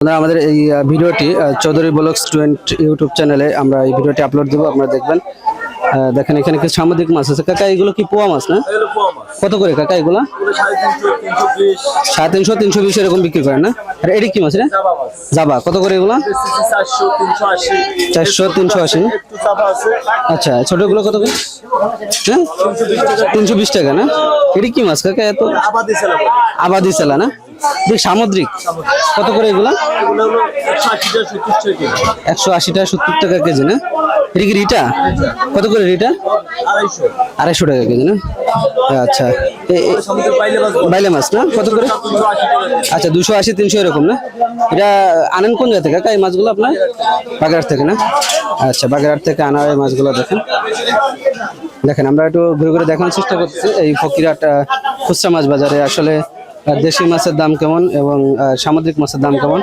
আমাদের এই ভিডিওটি চৌধুরী ব্লগস 20 ইউটিউব চ্যানেলে আমরা এই ভিডিওটি আপলোড দেবো, আপনারা দেখবেন। দেখেন এখানে কিছু সামুদ্রিক মাছ আছে। কাকা এগুলো কি পোয়া মাছ না? কত করে কাকা এগুলা? 350, 320 এরকম বিক্রি করেন না? আর এটি কি মাছ রে? জাবা। কত করে এগুলা? 400, 380। আচ্ছা, ছোটগুলো কত করে? হ্যাঁ, 320 টাকা না? এটি কি মাছ কাকা? এত আবাদি সেলা না? সামুদ্রিক। কত করে এগুলা? 180 টাকা 70 টাকা কেজি না? এটা কি রিটা? কত করে রিটা? 250 টাকা কেজি না? আচ্ছা, বাইলে মাছ না? কত করে? আচ্ছা, 280, 300 এরকম না? এটা আনেন কোন জায়গা থেকে কাকা এই মাছগুলো আপনার? বাগেরহাট থেকে না? আচ্ছা, বাগেরহাট থেকে আনা এই মাছগুলো দেখেন। দেখেন আমরা একটু ঘুরে ঘুরে দেখানোর চেষ্টা করতেছি এই ফকিরহাট খুচরা মাছ বাজারে আসলে দেশি মাছের দাম কেমন এবং সামুদ্রিক মাছের দাম কেমন।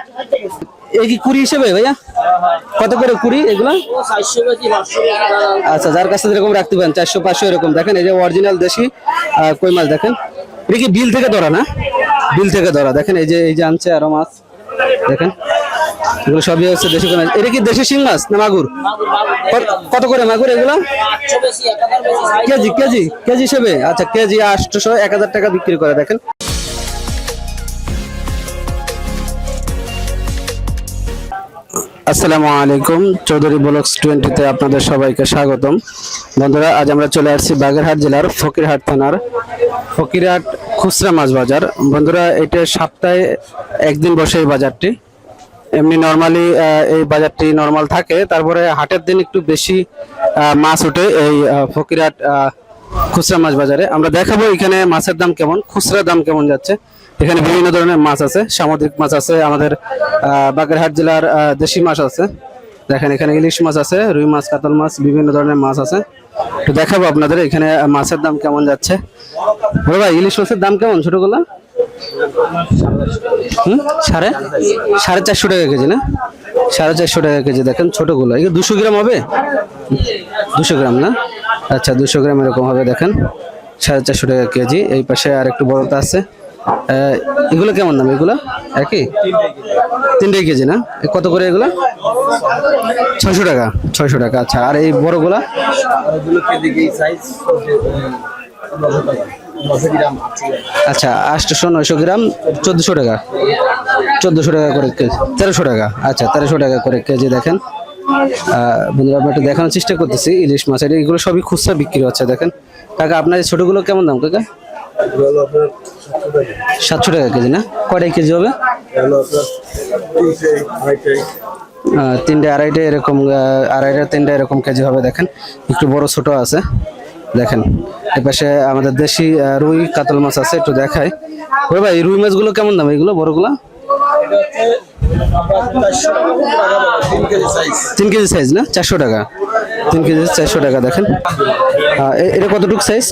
এই কি কুড়ি হিসেবে ভাইয়া? কত করে কুড়ি এগুলা? আচ্ছা, যার কাছে যেরকম রাখতে পারেন 400, 500 এরকম। দেখেন এই যে অরিজিনাল দেশি কই মাছ দেখেন। এটা কি বিল থেকে ধরা না? বিল থেকে ধরা। দেখেন এই যে আনছে আরো মাছ দেখেন, এগুলো সবই হচ্ছে দেশি কই মাছ। এটা কি দেশি শিং মাছ না মাগুর? কত করে মাগুর এগুলো? কেজি কেজি কেজি হিসেবে? আচ্ছা, কেজি 800, 1000 টাকা বিক্রি করে। দেখেন আসসালামু আলাইকুম, চৌধুরী ব্লগস 20-তে আপনাদের সবাইকে স্বাগতম। বন্ধুরা, আজ আমরা চলে আসছি বাগেরহাট জেলার ফকিরহাট থানার ফকিরহাট খুচরা মাছ বাজার। বন্ধুরা, এটা সপ্তাহে একদিন বসে এই বাজারটি। এমনি নর্মালি এই বাজারটি নর্মাল থাকে, তারপরে হাটের দিন একটু বেশি মাছ ওঠে এই ফকিরহাট খুচরা মাছ বাজারে। আমরা দেখাবো এখানে মাছের দাম কেমন, খুচরা দাম কেমন যাচ্ছে। এখানে বিভিন্ন ধরনের মাছ আছে, সামুদ্রিক মাছ আছে, আমাদের বাগেরহাট জেলার দেশি মাছ আছে। দেখেন এখানে ইলিশ মাছ আছে, রুই মাছ, কাতল মাছ, বিভিন্ন ধরনের মাছ আছে। তো দেখাবো আপনাদের এখানে মাছের দাম কেমন যাচ্ছে। ভাই, ইলিশ মাছের দাম কেমন ছোটগুলা? 450 টাকা কেজি না? 450 টাকা কেজি। দেখেন ছোটগুলো, এগুলো 200 গ্রাম হবে? 200 গ্রাম না? আচ্ছা, 200 গ্রাম এরকম হবে। দেখেন 450 টাকা কেজি। এই পাশে আর একটু বড়টা আছে। এগুলো কেমন দাম? এগুলো একই 3 কেজি না? কত করে এগুলো? 600 টাকা। 600 টাকা। আচ্ছা, আর এই বড়গুলা? আচ্ছা, 800, 900 গ্রাম 1400 টাকা। 1400 টাকা করে কেজি। 1300 টাকা। আচ্ছা, 1300 টাকা করে কেজি। দেখেন বন্ধুরা, আমরা একটু দেখানোর চেষ্টা করতেছি ইলিশ মাছ। এগুলো সবই খুচরা বিক্রি হচ্ছে। দেখেন কাকা, আপনার এই ছোটগুলো কেমন দাম কাকা? 700 টাকা কেজি না? কয়টাই কেজি হবে? 3টে, 2.5টে এরকম, 2.5টা 3টে এরকম কেজি হবে। দেখেন একটু বড় ছোট আছে। দেখেন এপাশে আমাদের দেশি রুই কাতল মাছ আছে, একটু দেখাই। ভাই, এই রুই মাছগুলো কেমন দাম? এইগুলো বড়গুলা 3 কেজি সাইজ না? 400 টাকা। 3 কেজি 400 টাকা। দেখেন এটা কতটুকু সাইজ?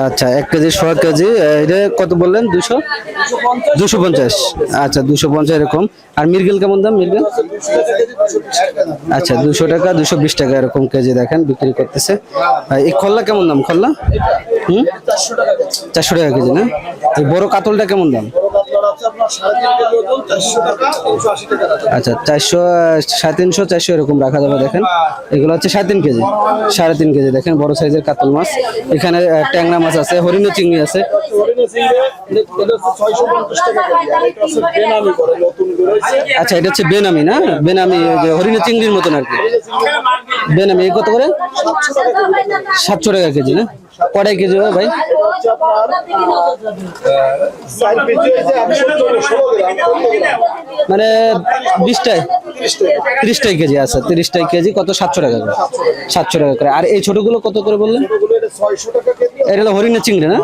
আচ্ছা, 1 কেজি 100 কেজি। এটা কত বললেন? 250। আচ্ছা, 250 এরকম। আর মৃগেল কেমন দাম? মৃগেল আচ্ছা 200 টাকা, 220 টাকা এরকম কেজি। দেখেন বিক্রি করতেছে। এই খল্লা কেমন দাম? খল্লা 400 টাকা কেজি না? এই বড় কাতলটা কেমন দাম? আচ্ছা, 400, 350, 400 এরকম রাখা যাবে। দেখেন এগুলো হচ্ছে 3.5 কেজি, 3.5 কেজি। দেখেন বড় সাইজের কাতল মাছ। এখানে ট্যাংরা মাছ আছে, হরিণ চিংড়ি আছে। আচ্ছা, এটা হচ্ছে বেনামি না? বেনামি হরিণ চিংড়ির মতন আর কি। বেনামি কত করে? 700 টাকা কেজি না? কটাই কেজি হবে ভাই? মানে 20টায় 30টাই কেজি। আচ্ছা, 30টাই কেজি। কত? 700 টাকা করে। 700 টাকা করে। আর এই ছোটগুলো কত করে বললেন? এটা হলো হরিণের চিংড়ি না?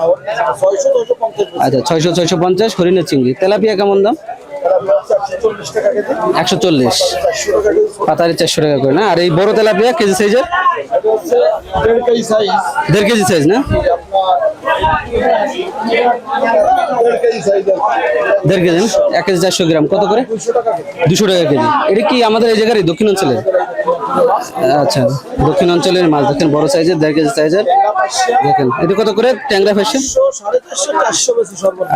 আচ্ছা, 600, 650 হরিণের চিংড়ি। তেলাপিয়া কেমন দাম? 140। পাতারি 400 টাকা করে না? আর এই বড় তেলাপিয়া কেজি সাইজের? 1.5 কেজি সাইজ না? 1.5 কেজি না? 1 কেজি 400 গ্রাম। কত করে? 200 টাকা কেজি। এটা কি আমাদের এই জায়গারই দক্ষিণ অঞ্চলের? আচ্ছা, দক্ষিণ অঞ্চলের মাছ। দেখেন বড় সাইজের 1.5 কেজি সাইজের দেখেন এটা কত করে ট্যাংরা ফাঁসি?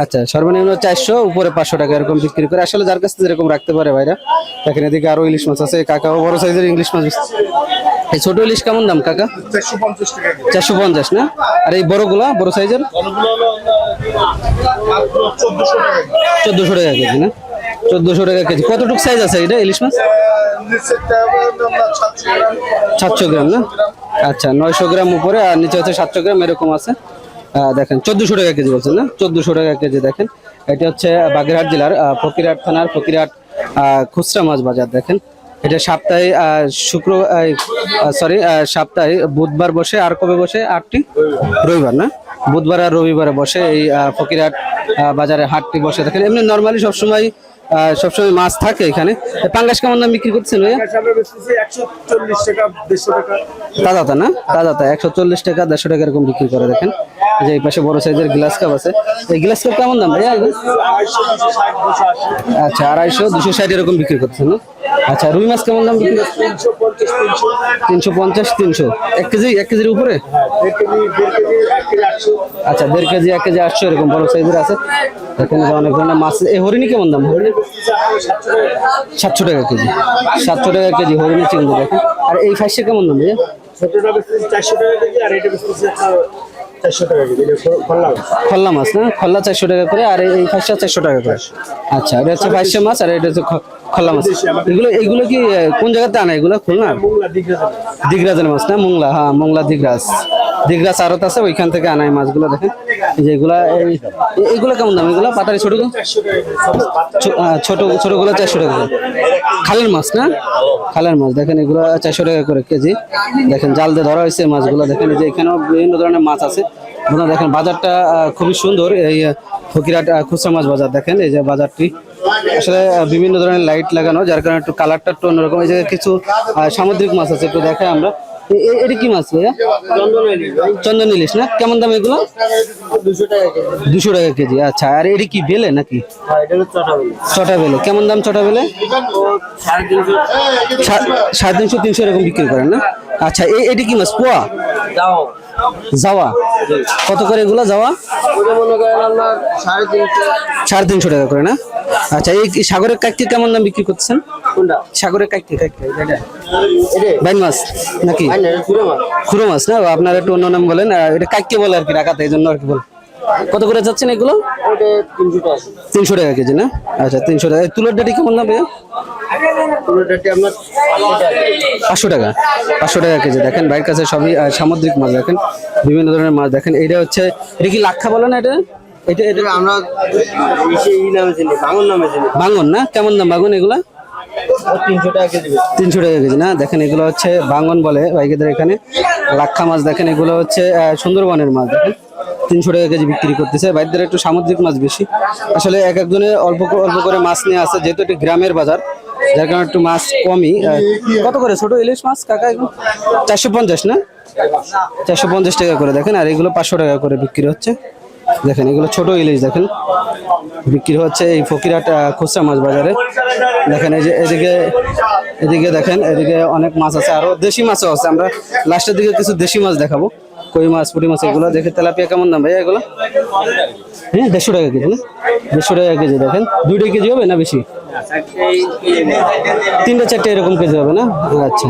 আচ্ছা, সর্বনিম্ন 400, উপরে 500 টাকা এরকম বিক্রি করে। আসলে যার কাছ থেকে যেরকম রাখতে পারে ভাইরা। দেখেন এদিকে আরো ইলিশ মাছ আছে, কাকাও বড় সাইজের ইলিশ মাছ। এই ছোট ইলিশ কেমন দাম কাকা? 450 না? আর এই বড়গুলা, বড় সাইজের 1400 টাকা কেজি না? 1400 টাকা কেজি। কতটুকু সাইজ আছে এটা ইলিশ মাছ? 700 গ্রাম না? আচ্ছা, 900 গ্রাম উপরে আর নিচে হচ্ছে 700 গ্রাম এরকম আছে। দেখেন 1400 টাকা কেজি বলছেন না? 1400 টাকা কেজি। দেখেন এটা হচ্ছে বাগেরহাট জেলার ফকিরহাট থানার ফকিরহাট খুচরা মাছ বাজার। দেখেন এটা সপ্তাহে সপ্তাহে বুধবার বসে, আর কবে বসে? 8টি রবিবার না? বুধবার আর রবিবারে বসে এই ফকিরহাট বাজারে হাটটি বসে। দেখেন এমনি নর্মালি সবসময় মাছ থাকে এখানে। পাঙ্গাস কেমন দাম বিক্রি করছেন ভাইয়া? তাজা না? তাজা 140 টাকা 150 টাকা এরকম বিক্রি করে। দেখেন যে এই পাশে বড় সাইজের গ্লাস কাপ আছে। এই গ্লাস কাপ কেমন দাম ভাইয়া? আচ্ছা, 250 260 এরকম বিক্রি করছেন না? আচ্ছা, রুই মাছ কেমন দাম বিক্রি করছেন? 350 300। 1 কেজির উপরে? আচ্ছা, 1.5 কেজি 1 কেজি 800 এরকম বড় সাইজের আছে। এখানে অনেক ধরনের মাছ। এই হরিণী কেমন দাম? হরিণী 700 টাকা কেজি। 700 টাকা কেজি হরিণী চিংড়ি। দেখেন আর এই ফাঁসি কেমন দাম ভাইয়া? 400 টাকা কেজি। আর এটা 400 টাকা কেজি। খল্লা মাছ না? খল্লা 400 টাকা করে, আর এই ফাঁসিটা 400 টাকা করে। আচ্ছা, এটা হচ্ছে ফাঁসি মাছ আর এটা হচ্ছে খল্লা মাছ। এগুলো কি কোন জায়গাতে আনা? এগুলো খুলনা দিগরাজের মাছ না? মোংলা, হ্যাঁ মোংলা দিগরাজ আড়ত আছে, ওইখান থেকে আনাই মাছগুলো। দেখেন যেগুলা এইগুলো কেমন দাম? এগুলো পাতারি ছোটগুলো ছোটগুলো 400 টাকা করে। খালের মাছ না? খালের মাছ। দেখেন এগুলো 400 টাকা করে কেজি। দেখেন জাল দিয়ে ধরা হয়েছে মাছগুলো। দেখেন যে এখানেও বিভিন্ন ধরনের মাছ আছে। দেখেন বাজারটা খুবই সুন্দর, এই ফকিরহাট খুচরা মাছ বাজার। দেখেন এই যে বাজারটি আসলে বিভিন্ন ধরনের লাইট লাগানো, যার কারণে একটু কালারটা একটু অন্যরকম। এই যে কিছু সামুদ্রিক মাছ আছে, একটু দেখাই আমরা। এটা কি মাছ ভাইয়া? চন্দন ইলিশ না? কেমন দাম এগুলো? 200 টাকা কেজি। আচ্ছা, আর এটা কি বেলে নাকি? চটা বেলে। কেমন দাম চটা বেলে? 350 300 এরকম বিক্রি করেন না? আচ্ছা, এটা কি মাছ? পোয়া যাওয়া কত করে এগুলো? যাওয়া 350 টাকা করে না? আচ্ছা, এই সাগরের কাকটি কেমন দাম বিক্রি করতেছেন? সাগরের কাকটি বাইন মাছ নাকি? খুরো মাছ না? আপনার একটু অন্য নাম বলেন। এটা কাককে বলে আর কি ঢাকাতে, এই জন্য আর কি বলে। কত করে যাচ্ছেন এগুলো? 300 টাকা কেজি না? আচ্ছা, 300 টাকা। তুলোর ডাটি কেমন দাম ভাইয়া? 500 টাকা। 500 টাকা কেজি। দেখেন বাইরের কাছে সবই সামুদ্রিক মাছ। দেখেন বিভিন্ন ধরনের মাছ। দেখেন এটা হচ্ছে, এটা কি লাক্ষা বলে না? এটা আমরা ভাঙন না? কেমন দাম ভাঙন এগুলা? 300 টাকা কেজি। 300 টাকা কেজি না? দেখেন এগুলো হচ্ছে ভাঙন বলে ভাইদের এখানে। লাক্ষা মাছ। দেখেন এগুলো হচ্ছে সুন্দরবনের মাছ। দেখেন 300 টাকা কেজি বিক্রি করতেছে। ভাইদের একটু সামুদ্রিক মাছ বেশি। আসলে এক একজনে অল্প করে মাছ নিয়ে আসে, যেহেতু এটি গ্রামের বাজার, যার কারণে একটু মাছ কমই। কত করে ছোট ইলিশ মাছ কাকা? 450 না? 450 টাকা করে। দেখেন আর এগুলো 500 টাকা করে বিক্রি হচ্ছে। দেখেন এগুলো ছোট ইলিশ। দেখেন বিক্রি হচ্ছে এই ফকিরহাট খুচরা মাছ বাজারে। দেখেন এই যে এদিকে দেখেন, এদিকে অনেক মাছ আছে, আরো দেশি মাছও আছে। আমরা লাস্টের দিকে কিছু দেশি মাছ দেখাবো, কই মাছ, পুঁটি মাছ এগুলো। দেখে তেলাপিয়া কেমন দাম ভাইয়া এগুলো? হ্যাঁ, 150 টাকা কেজি না? 150 টাকা কেজি। দেখেন 2 কেজি হবে না বেশি? 3টা 4টা এরকম কেজি হবে না? আচ্ছা,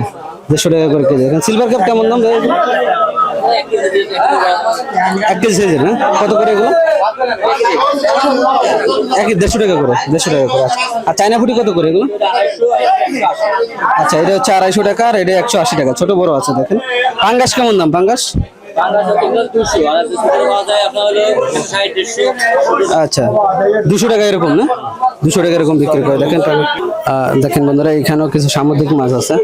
150 টাকা করে কেজি। দেখেন সিলভার কাপ কেমন দাম ভাইয়া? 1 কেজি সাইজের না? কত করে এগুলো? 150 টাকা করে। 150 টাকা করে। আর চায়না ফুটি কত করে এগুলো? আচ্ছা, এটা হচ্ছে 250 টাকা আর এটা 180 টাকা। ছোট বড় আছে। দেখেন পাঙ্গাস কেমন দাম? পাঙ্গাস আচ্ছা, 200 টাকা এরকম না? 200 টাকা এরকম বিক্রি করে। দেখেন দেখেন বন্ধুরা, এখানেও কিছু সামুদ্রিক মাছ আছে।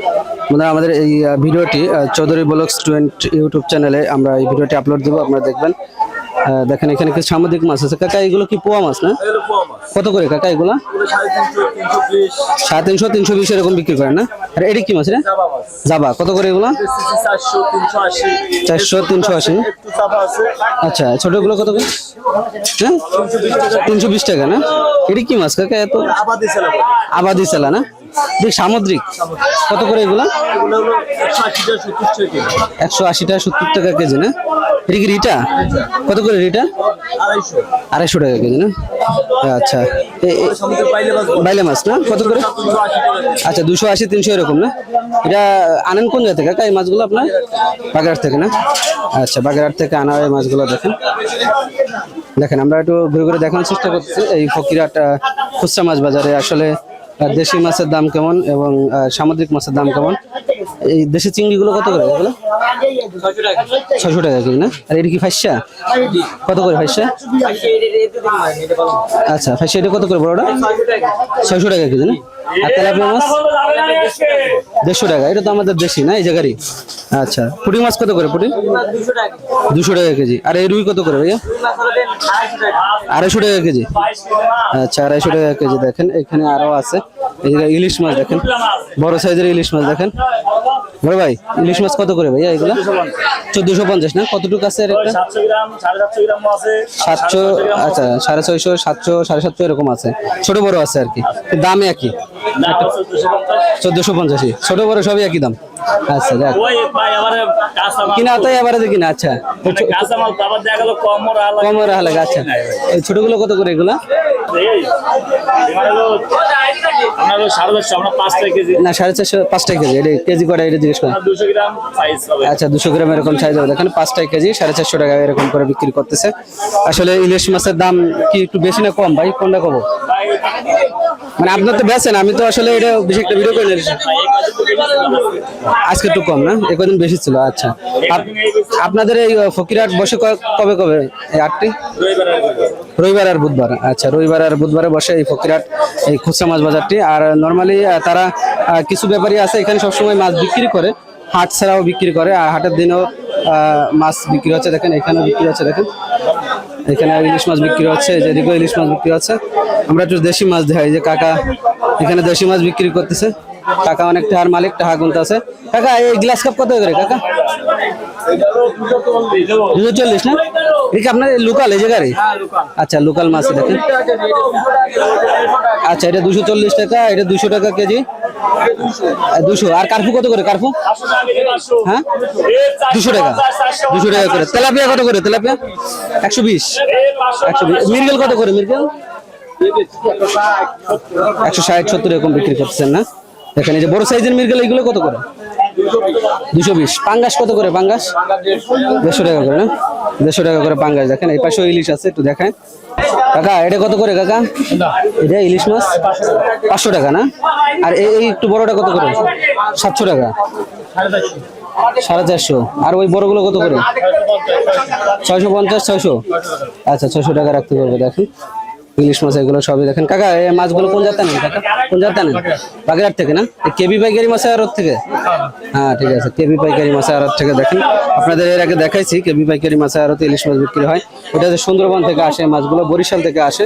বন্ধুরা আমাদের এই ভিডিওটি চৌধুরী ব্লগস 20 ইউটিউব চ্যানেলে আমরা এই ভিডিওটি আপলোড দেবো, আপনারা দেখবেন। দেখেন এখানে কিছু সামুদ্রিক মাছ আছে। কাকা এগুলো কি পোয়া মাছ না? কত করে কাকা এগুলো? 350 320 এরকম বিক্রি করে না? আর এটা কি মাছ রে? জাবা। কত করে এগুলো? 400 380। আচ্ছা, ছোটগুলো কত করে? হ্যাঁ, 320 টাকা না? এটা কি মাছ কাকা? এত আবাদি সেলা না? দেখ সামুদ্রিক কত করে এগুলা? এগুলো হলো 180 টাকা 70 টাকা কেজি না? এটা কি রিটা? কত করে রিটা? 250 টাকা কেজি না? আচ্ছা বাইলে মাছ না কত করে? আচ্ছা 280 300 এরকম না? এটা আনেন কোন জায়গা থেকে কাকা এই মাছগুলো আপনার? বাগেরহাট থেকে না? আচ্ছা বাগেরহাট থেকে আনা এই মাছগুলো দেখেন। দেখেন আমরা একটু ঘুরে ঘুরে দেখানোর চেষ্টা করতেছি এই ফকিরহাট খুচরা মাছ বাজারে আসলে দেশি মাছের দাম কেমন এবং সামুদ্রিক মাছের দাম কেমন। এই দেশি চিংড়িগুলো কত করে এগুলো? 600 টাকা কেজি না? আর এটা কি ফাইসা কত করে ফাইসা? আচ্ছা ফাইসা এটা কত করে বড়টা? 600 টাকা কেজি না? আর তেলাপিয়া মাছ 150 টাকা। এটা তো আমাদের দেশি না এই জায়গারই। আচ্ছা পুঁটি মাছ কত করে? পুঁটি 200 টাকা কেজি। আর এই রুই কত করে ভাইয়া? 250 টাকা কেজি। আচ্ছা 250 টাকা কেজি। দেখেন এখানে আরো আছে এই যে ইলিশ মাছ দেখেন, বড় সাইজের ইলিশ মাছ দেখেন। বড় ভাই ইলিশ মাছ কত করে ভাইয়া এগুলো? 1450 না? কতটুকু আছে এর একটা? 700 গ্রাম 750 গ্রাম আছে 700। আচ্ছা 650 700 750 এরকম আছে, ছোট বড় আছে আর কি। দামে একই 1450 ছোট বড় সবই একই দাম। আচ্ছা যাক ওই ভাই আমারে কাঁচা মাল কিনা তাই আবার কিনা। আচ্ছা কাঁচা মাল তো আবার দেখা গেল কম ওরা আলাদা কম ওরা লাগে। আচ্ছা এই ছোটগুলো কত করে এগুলা? এই এবারে হলো আমরা 450 আমরা 5 টাকা কেজি না 450 5 টাকা কেজি। এটা কেজি কটা এটা জিজ্ঞেস করেন? 200 গ্রাম সাইজ হবে। আচ্ছা 200 গ্রাম এরকম সাইজ হবে দেখেন 5 টাকা কেজি 450 টাকা এরকম করে বিক্রি করতেছে। আসলে ইলিশ মাছের দাম কি একটু বেশি না কম ভাই কোনটা কব? ভাই মানে আপনার তো বেছেন, আমি তো আসলে এটা বেশি একটা ভিডিও করে নিয়েছি। আজকে একটু কম না, একদিন বেশি ছিল। আচ্ছা আপনাদের এই ফকিরহাট বসে কবে কবে এই হাটটি? রবিবার আর বুধবার। আচ্ছা রবিবার আর বুধবারে বসে এই ফকিরহাট এই খুচরা মাছ বাজারটি। আর নর্মালি তারা কিছু ব্যাপারী আছে এখানে সবসময় মাছ বিক্রি করে, হাট ছাড়াও বিক্রি করে। আর হাটের দিনেও মাছ বিক্রি হচ্ছে দেখেন, এখানেও বিক্রি হচ্ছে দেখেন। এখানে ইলিশ মাছ বিক্রি হচ্ছে, যেদিকে ইলিশ মাছ বিক্রি হচ্ছে। আমরা একটু দেশি মাছ দেখাই যে কাকা এখানে দেশি মাছ বিক্রি করতেছে। কাকা অনেক টাকার মালিক, টাকা গুনতে আছে। কাকা এই গ্লাস কাপ কত করে কাকা? 240 না? এটা কি আপনার লোকাল এই জায়গারই? আচ্ছা লোকাল মাছ দেখেন। আচ্ছা এটা 240 টাকা, এটা 200 টাকা কেজি। 200। আর কার্পু কত করে কার্পু? হ্যাঁ 200 টাকা 200 টাকা করে। তেলাপিয়া কত করে তেলাপিয়া? 120 120। মিরগেল কত করে মিরগেল? 160 70 এরকম বিক্রি করতেছেন না? দেখেন এই যে বড় সাইজের মিরগেল এইগুলো কত করে? 220। পাঙ্গাস কত করে? পাঙ্গাস 150 টাকা করে না? 150 টাকা করে পাঙ্গাস। দেখেন এই পাশেও ইলিশ আছে একটু দেখায়। কাকা এটা কত করে কাকা? এটা ইলিশ মাছ 500 টাকা না? আর এই একটু বড়টা কত করে? 700 টাকা 450। আর ওই বড়গুলো কত করে? 650 600। আচ্ছা 600 টাকা রাখতে পারবে। দেখেন ইলিশ মাছ এগুলো সবই দেখেন। কাকা এই মাছগুলো কোন জায়গা নেন কাকা? কোন জায়গা নেন? বাগেরহাট থেকে না? কেবি পাইকারি মাছের আড়ত থেকে? হ্যাঁ ঠিক আছে কেবি পাইকারি মাছের আড়ত থেকে। দেখেন আপনাদের এর আগে দেখাইছি কেবি পাইকারি মাছের আড়তে ইলিশ মাছ বিক্রি হয়। এটা যে সুন্দরবন থেকে আসে মাছগুলো, বরিশাল থেকে আসে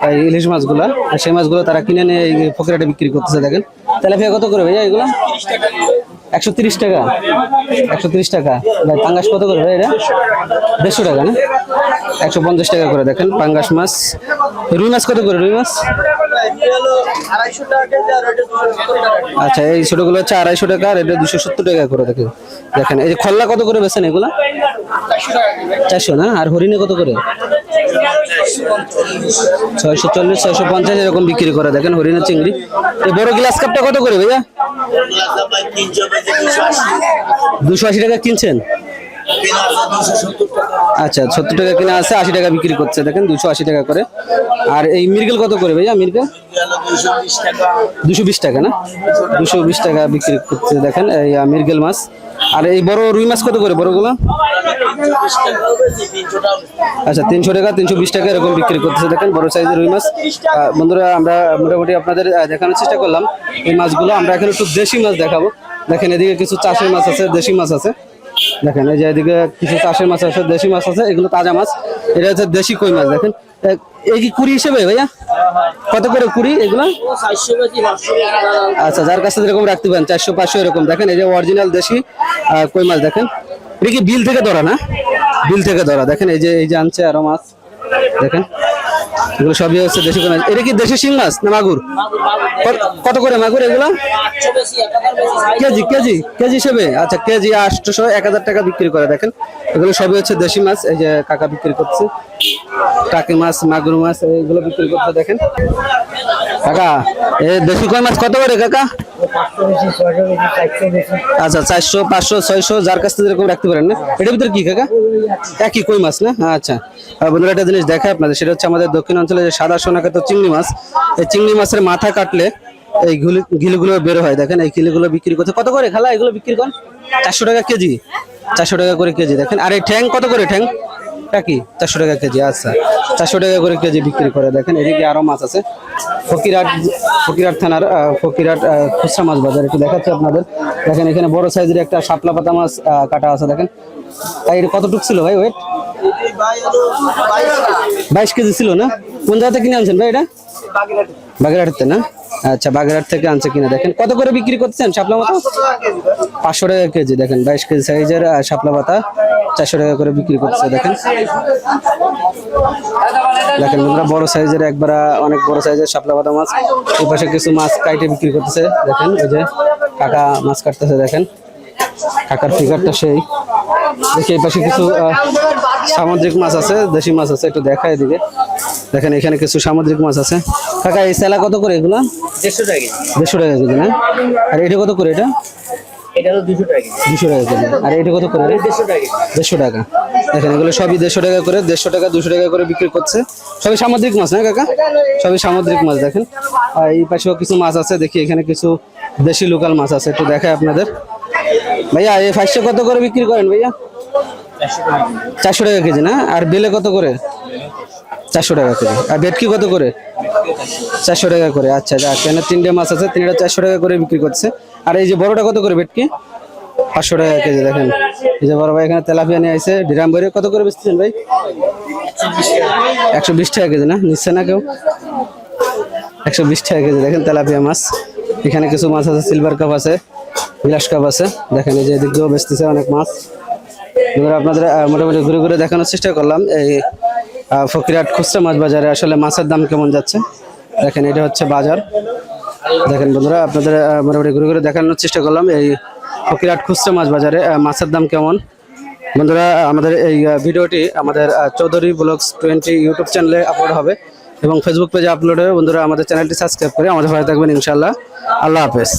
এই ইলিশ মাছগুলো। আর সেই মাছগুলো তারা কিনে নিয়ে এই ফকিরহাটে বিক্রি করতেছে। দেখেন তেলাপিয়া কত করে ভাইয়া এগুলো? 130 টাকা 130 টাকা। ভাই পাঙ্গাস কত করে ভাই এটা? 150 টাকা না? 150 টাকা করে। দেখেন পাঙ্গাস মাছ। রুই মাছ কত করে? রুই মাছ আচ্ছা এই ছোটগুলো হচ্ছে 250 টাকা আর এটা 270 টাকা করে। দেখেন দেখেন এই যে খল্লা কত করে বেছেন এগুলা? 400 না? আর হরিণে কত করে? 640 650 এরকম বিক্রি করে। দেখেন হরিণের চিংড়ি। এই বড় গ্লাস কাপটা কত করে ভাইয়া? 280 টাকা কিনছেন? আচ্ছা 70 টাকা কিনা আছে, 80 টাকা বিক্রি করছে। দেখেন 280 টাকা করে। আর এই মিরগেল কত করে ভাইয়া? মিরগেল 220 টাকা না? 220 টাকা বিক্রি করছে। দেখেন এই মিরগেল মাছ। আর এই বড় রুই মাছ কত করে বড়গুলো? আচ্ছা 300 টাকা 320 টাকা এরকম বিক্রি করতেছে। দেখেন বড় সাইজের রুই মাছ। বন্ধুরা আমরা মোটামুটি আপনাদের দেখানোর চেষ্টা করলাম এই মাছগুলো। আমরা এখন একটু দেশি মাছ দেখাবো। দেখেন এদিকে কিছু চাষের মাছ আছে, দেশি মাছ আছে। দেখেন এই যে এদিকে কিছু চাষের মাছ আছে, দেশি মাছ আছে। এগুলো তাজা মাছ। এটা হচ্ছে দেশি কই মাছ। দেখেন এই কি কুড়ি হিসেবে ভাইয়া? কত করে কুড়ি এগুলো? আচ্ছা যার কাছে যেরকম রাখতে পারেন 400 500 এরকম। দেখেন এই যে অরিজিনাল দেশি কই মাছ। দেখেন এটা কি বিল থেকে ধরা না? বিল থেকে ধরা। দেখেন এই যে আনছে আরো মাছ। দেখেন এগুলো সবই হচ্ছে দেশি কই মাছ। এটা কি দেশি শিং মাছ না মাগুর? কত করে মাগুর এগুলো? কেজি কেজি কেজি হিসেবে? আচ্ছা, কেজি 800 1000 টাকা বিক্রি করে। দেখেন এগুলো সবই হচ্ছে দেশি মাছ। এই যে কাকা বিক্রি করছে টাকি মাছ, মাগুর মাছ এগুলো বিক্রি করছে। দেখেন কাকা, এই দেশি কই মাছ কত করে কাকা? আচ্ছা, 400 500 600 যার কাছ থেকে যেরকম রাখতে পারেন না। এটার ভিতরে কি কাকা? একই কই মাছ না? আচ্ছা বন্ধুরা, একটা জিনিস দেখাই আপনাদের, সেটা হচ্ছে আমাদের দক্ষিণ অঞ্চলে যে সাদা সোনাকাত চিংড়ি মাছ, এই চিংড়ি মাছের মাথা কাটলে এই ঘিলুগুলো বের হয়। দেখেন এই ঘিলুগুলো বিক্রি করতে কত করে খালা? এগুলো বিক্রি করেন 400 টাকা কেজি, 400 টাকা করে কেজি। দেখেন আর এই ঠ্যাং কত করে? ঠ্যাং কি 400 টাকা কেজি। আচ্ছা, 400 টাকা করে কেজি বিক্রি করে। দেখেন এদিকে আরো মাছ আছে। ফকিরহাট থানার ফকিরহাট খুচরা মাছ বাজার একটু দেখাচ্ছি আপনাদের। দেখেন এখানে বড় সাইজের একটা শাপলা পাতা মাছ কাটা আছে। দেখেন তাই এটা কতটুক ছিল ভাই? ওয়েট 22 কেজি ছিল না? কোন জায়গা থেকে কিনে আনছেন ভাই এটা? বাগেরহাট না? আচ্ছা, বাগেরহাট থেকে আনছে কিনা। দেখেন কত করে বিক্রি করতেছেন শাপলা পাতা? 500 টাকা কেজি। দেখেন 22 কেজি সাইজের শাপলা পাতা 400 টাকা করে বিক্রি করছে। দেখেন দেখেন বন্ধুরা, বড় সাইজের একবার অনেক বড় সাইজের শাপলা পাতা মাছ। এই পাশে কিছু মাছ কাইটে বিক্রি করতেছে। দেখেন এই যে কাকা মাছ কাটতেছে। দেখেন কাকার ফিগারটা সেই। দেখি এই পাশে কিছু সামুদ্রিক মাছ আছে, দেশি মাছ আছে, একটু দেখা এদিকে। দেখেন এখানে কিছু সামুদ্রিক মাছ আছে। কাকা এই সেলা কত করে এগুলা? 150 টাকা কেজি। 150 টাকা কেজি না? আর এটা কত করে? এটা এটা তো 200 টাকা কেজি। 200 টাকা কেজি। আর এটা কত করে? 150 টাকা কেজি। 150 টাকা। দেখেন এগুলো সবই 150 টাকা করে, 150 টাকা 200 টাকা করে বিক্রি করছে। সবই সামুদ্রিক মাছ না কাকা? সবই সামুদ্রিক মাছ। দেখেন আর এই পাশেও কিছু মাছ আছে। দেখি এখানে কিছু দেশি লোকাল মাছ আছে, একটু দেখাই আপনাদের। ভাইয়া এই ফাইসটা কত করে বিক্রি করেন ভাইয়া? 400 টাকা কেজি না? আর বেলে কত করে? 400 টাকা কেজি। আর ভেটকি কত করে? 400 টাকা করে। আচ্ছা, যা কেন 3টে মাছ আছে, 3টা 400 টাকা করে বিক্রি করছে। আর এই যে বড়টা কত করে ভেটকি? 500 টাকা কেজি। দেখেন এই যে বড় ভাই এখানে তেলাপিয়া নিয়ে আসছে ডিরাম ভরে। কত করে বেচতেছেন ভাই? 120 টাকা কেজি না? নিচ্ছে না কেউ? 120 টাকা কেজি। দেখেন তেলাপিয়া মাছ। এখানে কিছু মাছ আছে, সিলভার কাপ আছে, গ্লাস কাপ আছে। দেখেন এই যে এদিক দিয়েও বেচতেছে অনেক মাছ। এবার আপনাদের মোটামুটি ঘুরে ঘুরে দেখানোর চেষ্টা করলাম এই ফকিরহাট খুচরা মাছ বাজারে আসলে মাছের দাম কেমন যাচ্ছে। দেখেন এটা হচ্ছে বাজার। দেখেন বন্ধুরা, আপনাদের মোটামুটি ঘুরে ঘুরে দেখানোর চেষ্টা করলাম এই ফকিরহাট খুচরা মাছ বাজারে মাছের দাম কেমন। বন্ধুরা, আমাদের এই ভিডিওটি আমাদের চৌধুরী ব্লগস 20 ইউটিউব চ্যানেলে আপলোড হবে এবং ফেসবুক পেজে আপলোড হবে। বন্ধুরা আমাদের চ্যানেলটি সাবস্ক্রাইব করে আমাদের ভালো থাকবেন ইনশাআল্লাহ। আল্লাহ হাফেজ।